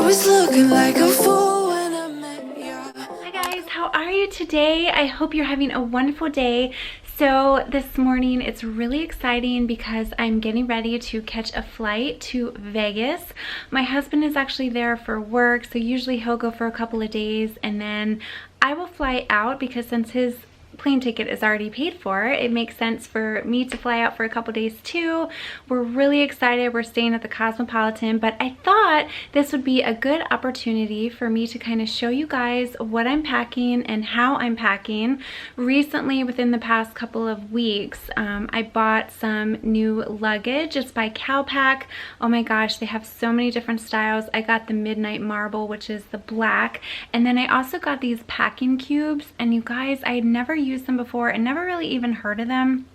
was looking like a fool when I met you. Hi guys, how are you today? I hope you're having a wonderful day. So this morning it's really exciting because I'm getting ready to catch a flight to Vegas. My husband is actually there for work, so usually he'll go for a couple of days and then I will fly out because since his plane ticket is already paid for, it makes sense for me to fly out for a couple days too. We're really excited. We're staying at the Cosmopolitan, but I thought this would be a good opportunity for me to kind of show you guys what I'm packing and how I'm packing. Recently, within the past couple of weeks, I bought some new luggage. It's by Calpac. Oh my gosh, they have so many different styles. I got the Midnight Marble, which is the black, and then I also got these packing cubes, and you guys, I had never used them before and never really even heard of them,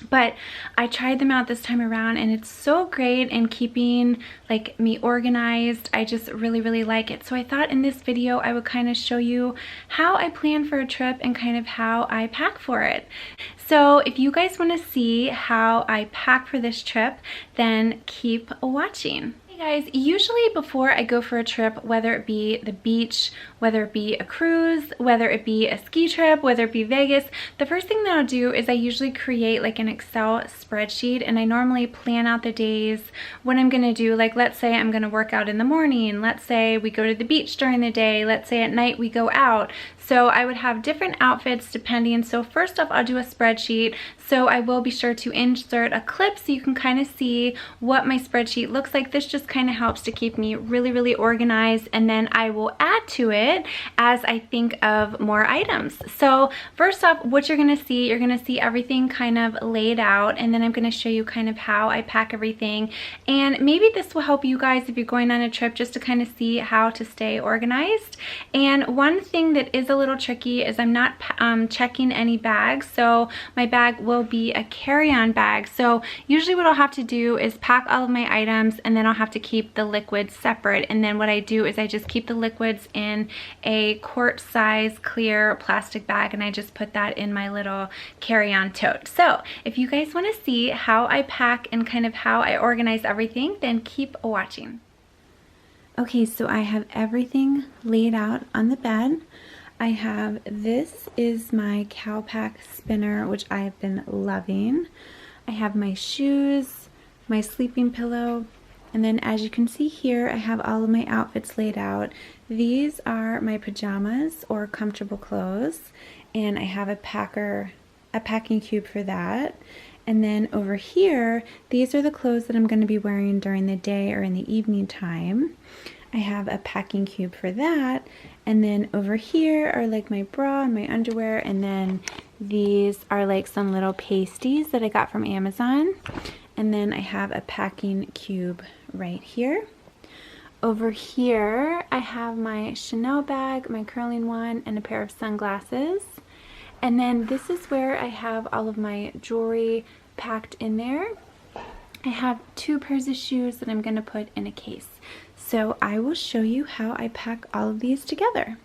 but I tried them out this time around and it's so great in keeping like me organized. I just really like it. So I thought in this video I would kind of show you how I plan for a trip and kind of how I pack for it. So if you guys want to see how I pack for this trip, then keep watching. Guys, usually before I go for a trip, whether it be the beach, whether it be a cruise, whether it be a ski trip, whether it be Vegas, the first thing that I'll do is I usually create like an Excel spreadsheet, and I normally plan out the days, what I'm gonna do. Like let's say I'm gonna work out in the morning, let's say we go to the beach during the day, let's say at night we go out. So I would have different outfits depending. So first off, I'll do a spreadsheet. So I will be sure to insert a clip so you can kind of see what my spreadsheet looks like. This just kind of helps to keep me really organized, and then I will add to it as I think of more items. So first off, what you're gonna see everything kind of laid out, and then I'm gonna show you kind of how I pack everything. And maybe this will help you guys if you're going on a trip, just to kind of see how to stay organized. And one thing that is a little tricky is I'm not checking any bags, so my bag will be a carry-on bag. So usually what I'll have to do is pack all of my items, and then I'll have to keep the liquids separate. And then what I do is I just keep the liquids in a quart size clear plastic bag, and I just put that in my little carry-on tote. So if you guys want to see how I pack and kind of how I organize everything, then keep watching. Okay, so I have everything laid out on the bed. I have, this is my Calpac spinner, which I have been loving. I have my shoes, my sleeping pillow, and then as you can see here, I have all of my outfits laid out. These are my pajamas or comfortable clothes, and I have a packing cube for that. And then over here, these are the clothes that I'm going to be wearing during the day or in the evening time. I have a packing cube for that. And then over here are like my bra and my underwear, and then these are like some little pasties that I got from Amazon. And then I have a packing cube right here. Over here I have my Chanel bag, my curling one, and a pair of sunglasses. And then this is where I have all of my jewelry packed in there. I have 2 pairs of shoes that I'm going to put in a case. So I will show you how I pack all of these together.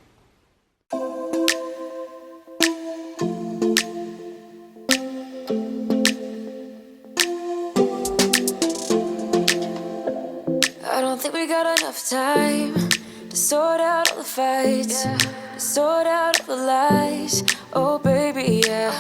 I don't think we got enough time to sort out all the fights, to sort out all the lies. Oh baby, yeah.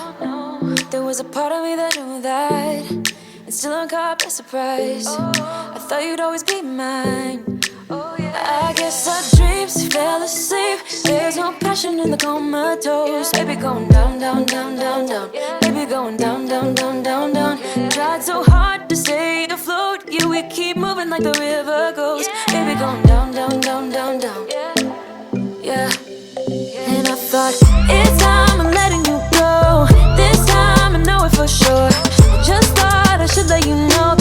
There was a part of me that knew that, and still I'm caught by surprise. I thought you'd always be mine. I guess our dreams fell asleep. There's no passion in the comatose. Baby going down. Baby going down. Tried so hard to stay afloat. Yeah, we keep moving like the river goes. Baby going down. Yeah. And I thought, it's time I'm letting you go. This time I know it for sure. I just thought I should let you know.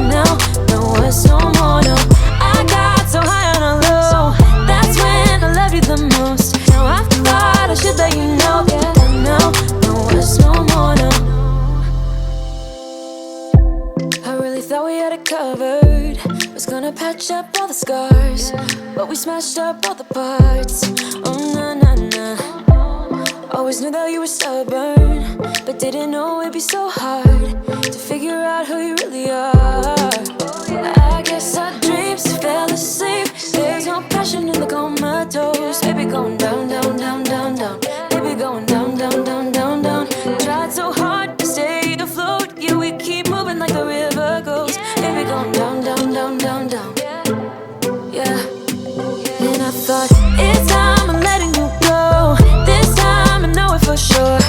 Now, no, it's no more, no. I got so high on a low. That's when I loved you the most. Now I thought I should let you know. Now, no, it's no more, no. I really thought we had it covered. Was gonna patch up all the scars, but we smashed up all the parts. Oh, nah. Always knew that you were stubborn, but didn't know it'd be so hard to figure out who you really are. I guess our dreams fell asleep. There's no passion down, down, down. Yeah. And I thought, it's time I'm letting you go. This time I know it for sure.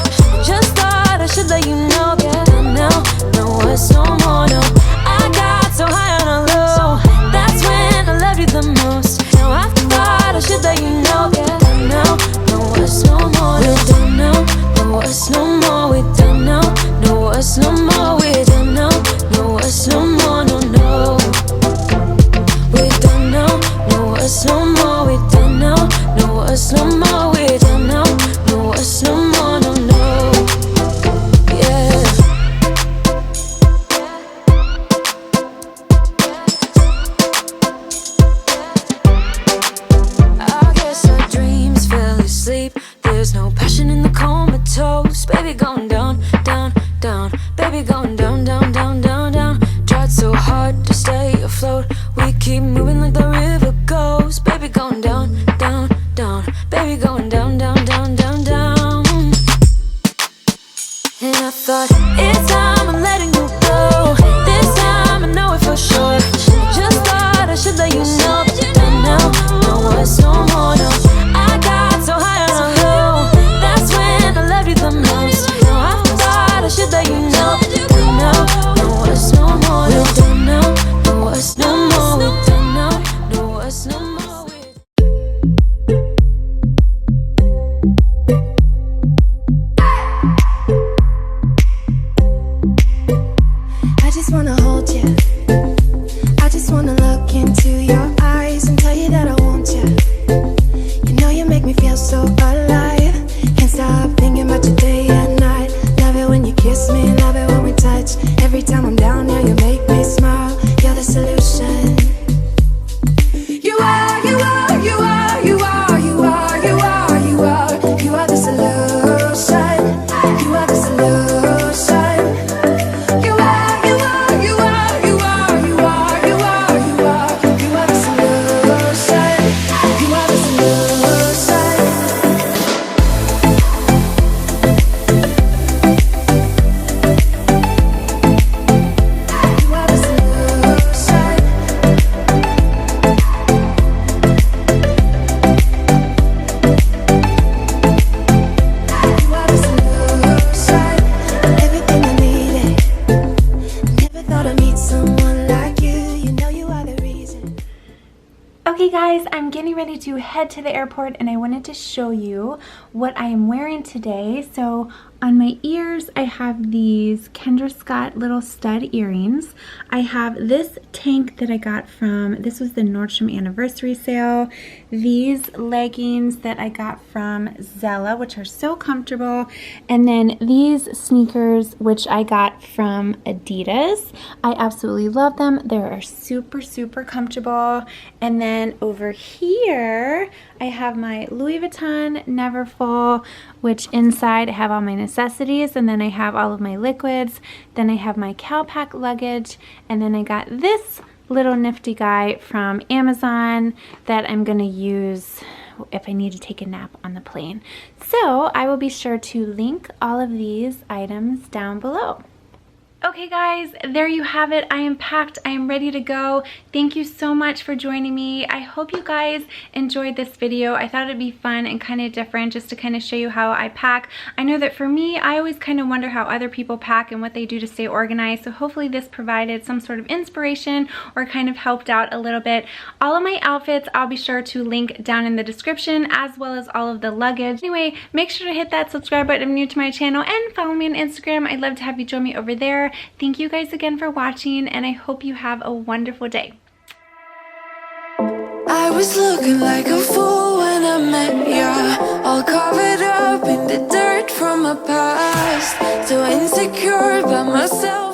Just thought I should let you know. Don't know, no words no more, no. I got so high on a low. That's when I loved you the most. Now I thought I should let you know. Don't know, no words no more, no. Don't know, no words no more. We don't know, no words no more. We don't know, no words no more, no, no. We don't know, no words no more. We don't know, no words no more. We don't know, no words no more, no, no. Yeah. I guess our dreams fell asleep. There's no passion in the comatose. Baby going down, down, down. Baby going down, down, down, down, down. Tried so hard to stay afloat. We keep moving like the river goes. Baby going down, down, down. Baby going down, down, down, down, down. And I thought, it's time I'm letting you go. This time I know it for sure. Just thought I should let you know. Don't know, no words no more, no. I got so high on a low. That's when I loved you the most. Now I thought I should let you know. Don't know, no words no more, no. Don't know, no words no more. We don't know, no words no more. I just wanna hold you. I just wanna look into your eyes and tell you that I want you. You know you make me feel so alive. Can't stop thinking about you day and night. Love it when you kiss me, love it when we touch. Every time I'm down there, you make me smile. You're the solution. You are, you are, you are, you are, you are, you are, you are. You are the solution. You are the solution. You are, you are, you are, you are, you are, you are, you are. You are the solution. You are the solution. You are the solution. You are the solution. Everything I needed. Never thought I'd meet someone like you. You know you are the reason. Okay guys, I'm getting ready to head to the airport and I wanted to show you what I am wearing today. So on my ears, I have these Kendra Scott little stud earrings. I have this tank that I got from, this was the Nordstrom anniversary sale. These leggings that I got from Zella, which are so comfortable. And then these sneakers, which I got from Adidas. I absolutely love them. They are super, super comfortable. And then over here, I have my Louis Vuitton Neverfull, which inside I have all my necessities, and then I have all of my liquids. Then I have my CalPack luggage, and then I got this little nifty guy from Amazon that I'm gonna use if I need to take a nap on the plane. So I will be sure to link all of these items down below. Okay guys, there you have it. I am packed. I am ready to go. Thank you so much for joining me. I hope you guys enjoyed this video. I thought it'd be fun and kind of different just to kind of show you how I pack. I know that for me, I always kind of wonder how other people pack and what they do to stay organized. So hopefully this provided some sort of inspiration or kind of helped out a little bit. All of my outfits, I'll be sure to link down in the description, as well as all of the luggage. Anyway, make sure to hit that subscribe button if you're new to my channel and follow me on Instagram. I'd love to have you join me over there. Thank you guys again for watching, and I hope you have a wonderful day. I was looking like a fool when I met ya, all covered up in the dirt from my past, so insecure about myself.